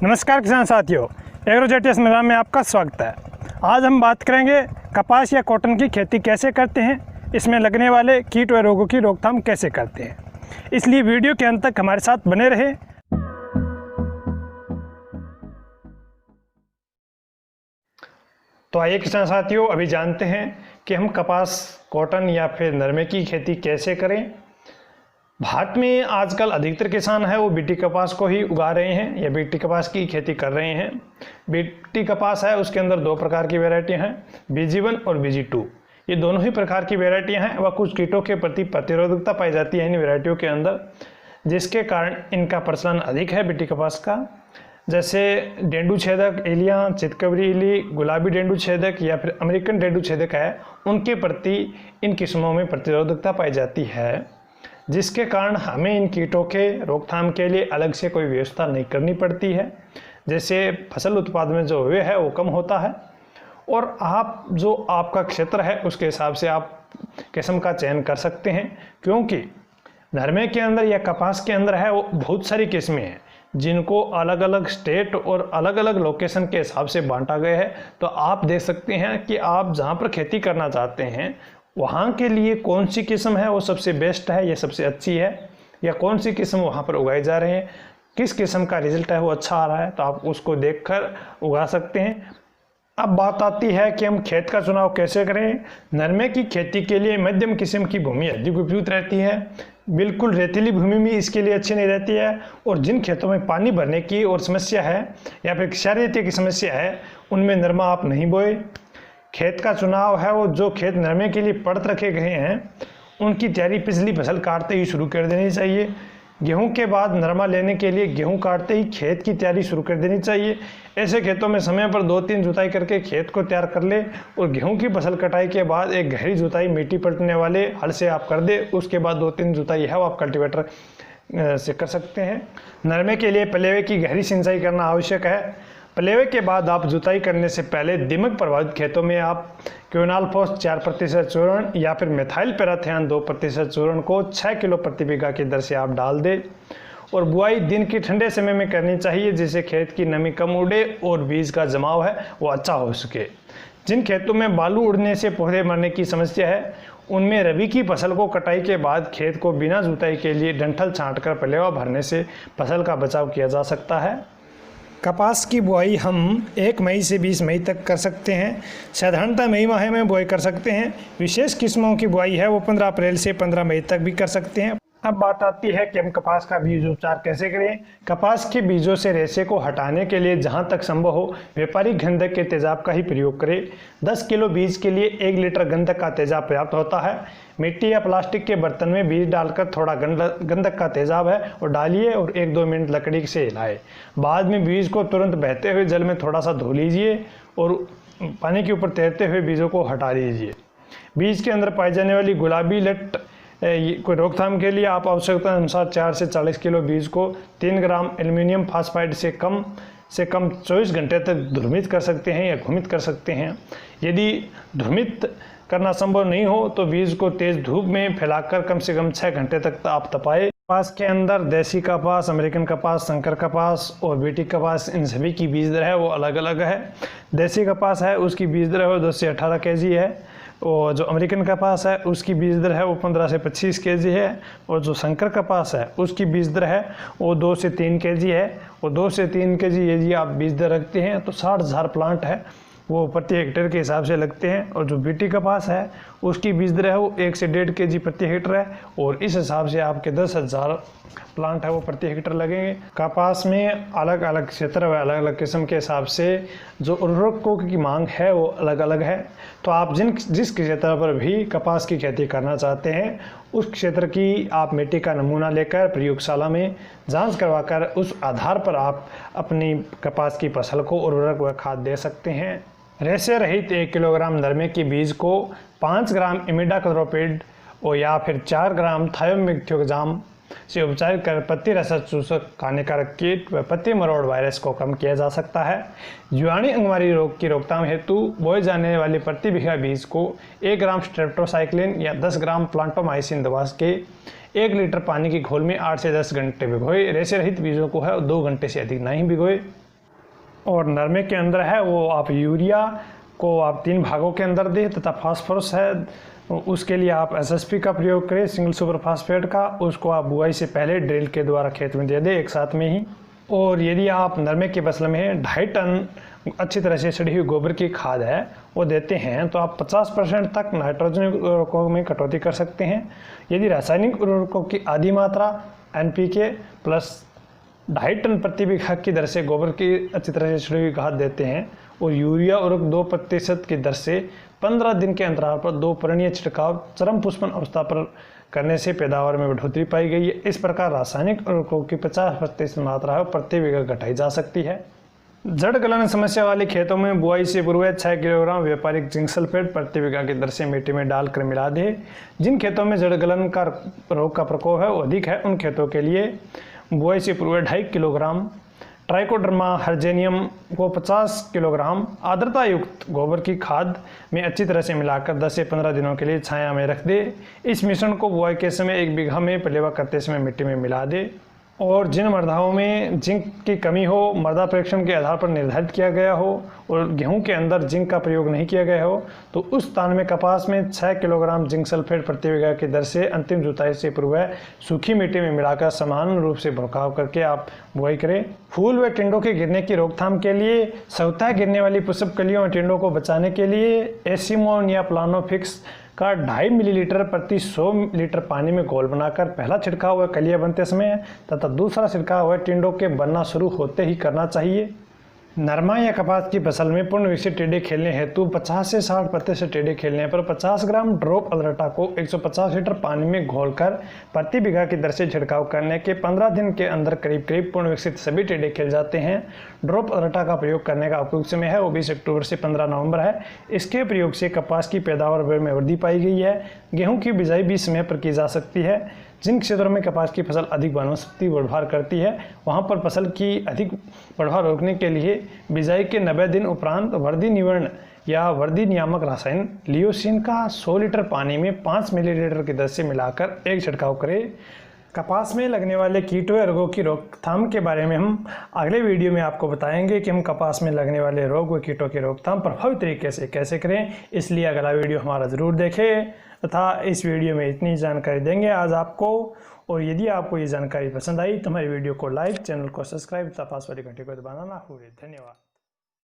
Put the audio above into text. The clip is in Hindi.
नमस्कार किसान साथियों, एग्रोजेटिस मैदान में आपका स्वागत है। आज हम बात करेंगे कपास या कॉटन की खेती कैसे करते हैं, इसमें लगने वाले कीट व रोगों की रोकथाम कैसे करते हैं। इसलिए वीडियो के अंत तक हमारे साथ बने रहें। तो आइए किसान साथियों, अभी जानते हैं कि हम कपास, कॉटन या फिर नरमे की खेती कैसे करें। भारत में आजकल अधिकतर किसान है वो बीटी कपास को ही उगा रहे हैं या बीटी कपास की खेती कर रहे हैं। बीटी कपास है उसके अंदर दो प्रकार की वैरायटियां हैं, BG1 और BG2। ये दोनों ही प्रकार की वैरायटियां हैं। वह कुछ कीटों के प्रति प्रतिरोधकता पाई जाती है इन वैरायटियों के अंदर, जिसके कारण इनका प्रचलन अधिक है बीटी कपास का। जैसे डेंडू छेदक, एलियां, चितकबरी इली, गुलाबी डेंडू छेदक या फिर अमेरिकन डेंडू छेदक है, उनके प्रति इन किस्मों में प्रतिरोधकता पाई जाती है, जिसके कारण हमें इन कीटों के रोकथाम के लिए अलग से कोई व्यवस्था नहीं करनी पड़ती है। जैसे फसल उत्पादन में जो व्यय है वो कम होता है, और आप जो आपका क्षेत्र है उसके हिसाब से आप किस्म का चयन कर सकते हैं। क्योंकि नरमे के अंदर या कपास के अंदर है वो बहुत सारी किस्में हैं जिनको अलग अलग स्टेट और अलग अलग लोकेशन के हिसाब से बांटा गया है। तो आप देख सकते हैं कि आप जहाँ पर खेती करना चाहते हैं वहाँ के लिए कौन सी किस्म है वो सबसे बेस्ट है या सबसे अच्छी है, या कौन सी किस्म वहाँ पर उगाई जा रहे हैं, किस किस्म का रिजल्ट है वो अच्छा आ रहा है, तो आप उसको देखकर उगा सकते हैं। अब बात आती है कि हम खेत का चुनाव कैसे करें। नरमे की खेती के लिए मध्यम किस्म की भूमि अधिक उपयुक्त रहती है। बिल्कुल रेतीली भूमि भी इसके लिए अच्छी नहीं रहती है, और जिन खेतों में पानी भरने की और समस्या है या फिर क्षारीयता की समस्या है उनमें नरमा आप नहीं बोए। खेत का चुनाव है वो जो खेत नरमे के लिए पड़त रखे गए हैं उनकी तैयारी पिछली फसल काटते ही शुरू कर देनी चाहिए। गेहूं के बाद नरमा लेने के लिए गेहूं काटते ही खेत की तैयारी शुरू कर देनी चाहिए। ऐसे खेतों में समय पर 2-3 जुताई करके खेत को तैयार कर ले, और गेहूं की फसल कटाई के बाद एक गहरी जुताई मिट्टी पलटने वाले हल से आप कर दे। उसके बाद 2-3 जुताई है वो आप कल्टीवेटर से कर सकते हैं। नरमे के लिए पलेवे की गहरी सिंचाई करना आवश्यक है। पलेवे के बाद आप जुताई करने से पहले दीमक प्रभावित खेतों में आप क्विनालफॉस 4% चूर्ण या फिर मेथाइल पैराथियान 2% चूर्ण को 6 किलो प्रति बीघा की दर से आप डाल दें। और बुआई दिन के ठंडे समय में करनी चाहिए, जिससे खेत की नमी कम उड़े और बीज का जमाव है वो अच्छा हो सके। जिन खेतों में बालू उड़ने से पौधे मरने की समस्या है उनमें रबी की फसल को कटाई के बाद खेत को बिना जुताई के लिए डंठल छांटकर पलेवा भरने से फसल का बचाव किया जा सकता है। कपास की बुआई हम 1 मई से 20 मई तक कर सकते हैं। साधारणतः मई माह में बुआई कर सकते हैं। विशेष किस्मों की बुआई है वो 15 अप्रैल से 15 मई तक भी कर सकते हैं। अब बात आती है कि हम कपास का बीज उपचार कैसे करें। कपास के बीजों से रेशे को हटाने के लिए जहां तक संभव हो व्यापारिक गंधक के तेजाब का ही प्रयोग करें। 10 किलो बीज के लिए 1 लीटर गंधक का तेजाब पर्याप्त होता है। मिट्टी या प्लास्टिक के बर्तन में बीज डालकर थोड़ा गंधक का तेजाब है और डालिए और 1-2 मिनट लकड़ी से हिलाए। बाद में बीज को तुरंत बहते हुए जल में थोड़ा सा धो लीजिए और पानी के ऊपर तैरते हुए बीजों को हटा दीजिए। बीज के अंदर पाई जाने वाली गुलाबी लट कोई रोकथाम के लिए आप आवश्यकता अनुसार 4 से 40 किलो बीज को 3 ग्राम एल्युमिनियम फास्फाइड से कम 24 घंटे तक ध्रुमित कर सकते हैं या घुमित कर सकते हैं। यदि ध्रुमित करना संभव नहीं हो तो बीज को तेज धूप में फैलाकर कम से कम 6 घंटे तक आप तपाएं। कपास के अंदर देसी कपास, अमेरिकन कपास, संकर कपास और बीटी कपास, इन सभी की बीज दर है वो अलग अलग है। देसी कपास है उसकी बीज दर है वो 10 से 18 kg है, और जो अमेरिकन कपास है उसकी बीज दर है वो 15 से 25 kg है, और जो संकर कपास है उसकी बीज दर है वो 2 से 3 kg है। और 2 से 3 kg यदि आप बीज दर रखते हैं तो 60,000 प्लांट है वो प्रति हेक्टेयर के हिसाब से लगते हैं। और जो बीटी कपास है उसकी बीज दर है वो 1 से 1.5 kg प्रति हेक्टर है, और इस हिसाब से आपके 10,000 प्लांट है वो प्रति हेक्टर लगेंगे। कपास में अलग अलग क्षेत्र व अलग अलग किस्म के हिसाब से जो उर्वरकों की मांग है वो अलग अलग है। तो आप जिस क्षेत्र पर भी कपास की खेती करना चाहते हैं उस क्षेत्र की आप मिट्टी का नमूना लेकर प्रयोगशाला में जांच करवाकर उस आधार पर आप अपनी कपास की फसल को उर्वरक व खाद दे सकते हैं। रेशे रहित 1 किलोग्राम नरमे के बीज को 5 ग्राम इमिडाक्लोप्रिड और या फिर 4 ग्राम थायोमेथ्योक्साम से उपचार कर पत्ती रस चूसक हानिकारक कीट व पत्ती मरोड़ वायरस को कम किया जा सकता है। जुआनी अंगमारी रोग की रोकथाम हेतु बोए जाने वाली प्रति बीघा बीज को 1 ग्राम स्ट्रेप्टोसाइक्लिन या 10 ग्राम प्लांटोमाइसिन दवा के 1 लीटर पानी की घोल में 8 से 10 घंटे भिगोए। रेशे रहित बीजों को है 2 घंटे से अधिक नहीं भिगोए। और नरमे के अंदर है वो आप यूरिया को आप 3 भागों के अंदर दें, तथा फास्फोरस है उसके लिए आप एसएसपी का प्रयोग करें, सिंगल सुपर फास्फेट का। उसको आप बुआई से पहले ड्रिल के द्वारा खेत में दे दें एक साथ में ही। और यदि आप नरमे की फसल में 2.5 टन अच्छी तरह से सड़ी हुई गोबर की खाद है वो देते हैं तो आप 50% तक नाइट्रोजन उर्वरकों में कटौती कर सकते हैं। यदि रासायनिक उर्वरकों की आधी मात्रा NPK प्लस 2.5 टन प्रति बीघा की दर से गोबर की अच्छी तरह से सड़ी हुई खाद देते हैं और यूरिया उर्वरक 2% की दर से 15 दिन के अंतराल पर 2 पर्णीय छिड़काव चरम पुष्पन अवस्था पर करने से पैदावार में बढ़ोतरी पाई गई है। इस प्रकार रासायनिक उर्वरकों की 50% मात्रा है प्रति बीघा घटाई जा सकती है। जड़ गलन समस्या वाले खेतों में बुआई से पूर्व 6 किलोग्राम व्यापारिक जिंक सल्फेट प्रति बीघा की दर से मिट्टी में डालकर मिला दें। जिन खेतों में जड़ गलन का रोग का प्रकोप है वो अधिक है उन खेतों के लिए बुआई से पूर्व 2.5 किलोग्राम ट्राइकोडर्मा हर्जेनियम को 50 किलोग्राम आर्द्रता युक्त गोबर की खाद में अच्छी तरह से मिलाकर 10 से 15 दिनों के लिए छाया में रख दे। इस मिश्रण को बुआई के समय 1 बीघा में पलेवा करते समय मिट्टी में मिला दे। और जिन मृदाओं में जिंक की कमी हो, मृदा परीक्षण के आधार पर निर्धारित किया गया हो और गेहूं के अंदर जिंक का प्रयोग नहीं किया गया हो तो उस स्थान में कपास में 6 किलोग्राम जिंक सल्फेट प्रति बीघा की दर से अंतिम जुताई से पूर्व सूखी मिट्टी में मिलाकर समान रूप से भड़काव करके आप बुआई करें। फूल व टिंडों के गिरने की रोकथाम के लिए स्वतः गिरने वाली पुष्प कलियों और टिंडों को बचाने के लिए एसिमोन या प्लानोफिक्स का 2.5 मिलीलीटर प्रति 100 लीटर पानी में घोल बनाकर पहला छिड़काव हुआ कलियां बनते समय तथा दूसरा छिड़काव हुआ टिंडों के बनना शुरू होते ही करना चाहिए। नरमा या कपास की फसल में पूर्ण विकसित टेढ़े खेलने हेतु 50 से 60% टेढ़े खेलने पर 50 ग्राम ड्रॉप अदरटा को 150 लीटर पानी में घोलकर प्रति बीघा की दर से छिड़काव करने के 15 दिन के अंदर करीब करीब पूर्ण विकसित सभी टेढ़े खेल जाते हैं। ड्रॉप अदरटा का प्रयोग करने का उपयुक्त समय है वो 20 अक्टूबर से 15 नवंबर है। इसके प्रयोग से कपास की पैदावार में वृद्धि पाई गई है। गेहूँ की बिजाई भी समय पर की जा सकती है। जिन क्षेत्रों में कपास की फसल अधिक वनस्पति बढ़वार करती है वहां पर फसल की अधिक बढ़वार रोकने के लिए बिजाई के 90 दिन उपरांत वर्दी निवर्ण या वर्दी नियामक रसायन लियोसिन का 100 लीटर पानी में 5 मिलीलीटर की दर से मिलाकर एक छिड़काव करें। कपास में लगने वाले कीटों या रोगों की रोकथाम के बारे में हम अगले वीडियो में आपको बताएंगे कि हम कपास में लगने वाले रोग व कीटों की रोकथाम प्रभावी तरीके से कैसे करें। इसलिए अगला वीडियो हमारा ज़रूर देखें तथा इस वीडियो में इतनी जानकारी देंगे आज आपको। और यदि आपको ये जानकारी पसंद आई तो हमारी वीडियो को लाइक, चैनल को सब्सक्राइब तथा पास वाली घंटी को दबाना ना भूलें। धन्यवाद।